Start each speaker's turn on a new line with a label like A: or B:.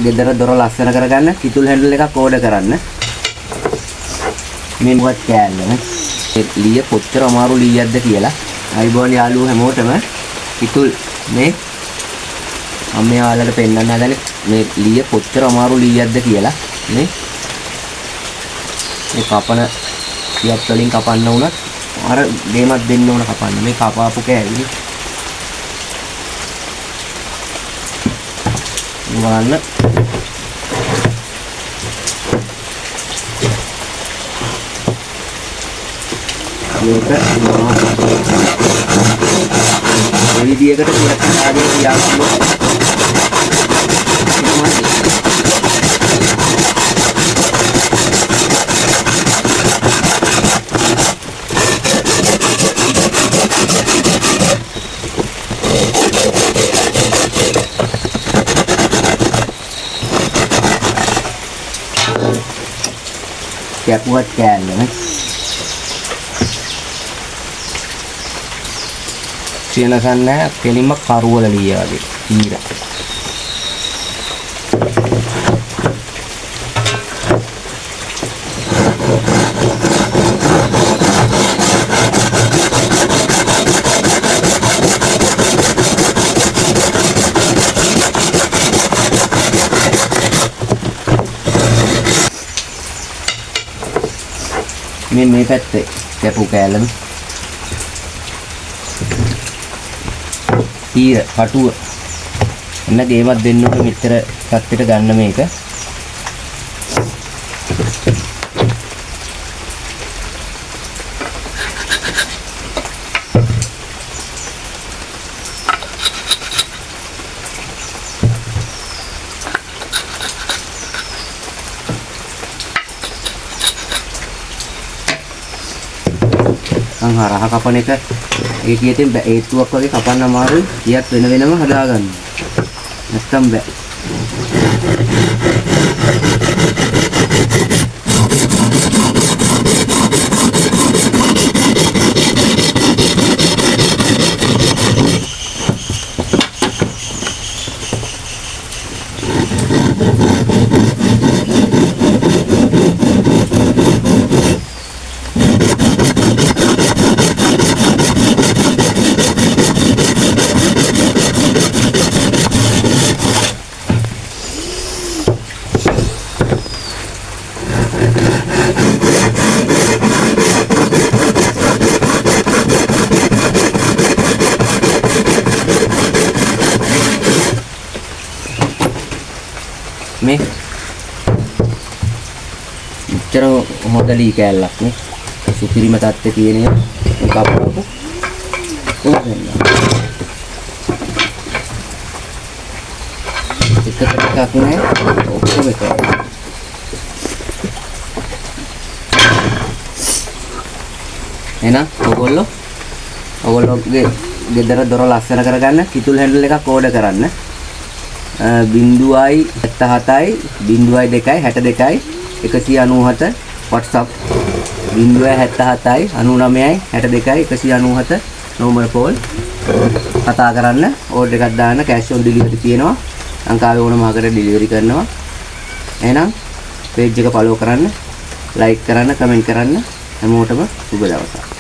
A: ගෙදර දොර ලස්සන කරගන්න කිතුල් හැන්ඩල් එකක් ඕඩර් කරන්න. මේ මොකක්ද කෑල්ලනේ. ලීය කොච්චර අමාරු ලීයක්ද කියලා. අයිබෝන් යාළුවෝ හැමෝටම කිතුල් මේ මම යාළුවන්ට පෙන්නන්න හදන්නේ මේ ලීය කොච්චර අමාරු ලීයක්ද කියලා. මේ කපන සියත් වලින් කපන්න උනත් අර දෙමත් දෙන්න ඕන කපන්න. මේ කපාපු කෑලි බලන්න. මේක මේ විදියකට පුරක් ආදී යාළුවෝ කැපුවත් කෑල්ලනේ. සියනසන් නැහැ කෙලින්ම කරුවල ලීය වගේ ඊර. මේ පැත්තේ කැපු කෑල්ලම ඊර කටුව එන්න ගේමක් දෙන්න ඕන මෙච්චර පැත්තට ගන්න මේක. හරහ කපන එක ඒකියකින් ඒත්තුවක් වගේ කපන්න අමාරුයි. ඊයත් වෙන වෙනම හදාගන්න. නැත්තම් බෑ. මේ මෙච්චර හොඳ ලී කෑල්ලක් නේ. සුපිරිම තත්ත්වයේ තියෙන එක කපපු කොහොමද එකක් නෑ ඔක්කොම එක. එහෙනම් ඔයගොල්ලෝගේ ගෙදර දොර ලස්සන කරගන්න කිතුල් හැන්ඩල් එකක් ඕඩර් කරන්න. 0.77 0.2 62 197 WhatsApp 0.77 99 62 197 normal call කතා කරන්න. ඕඩර් එකක් දාන්න. cash on delivery තියෙනවා. ලංකාවේ ඕනම ආකාරයකට ඩෙලිවරි කරනවා. එහෙනම් page එක follow කරන්න, like කරන්න, comment කරන්න. හැමෝටම සුබ දවසක්.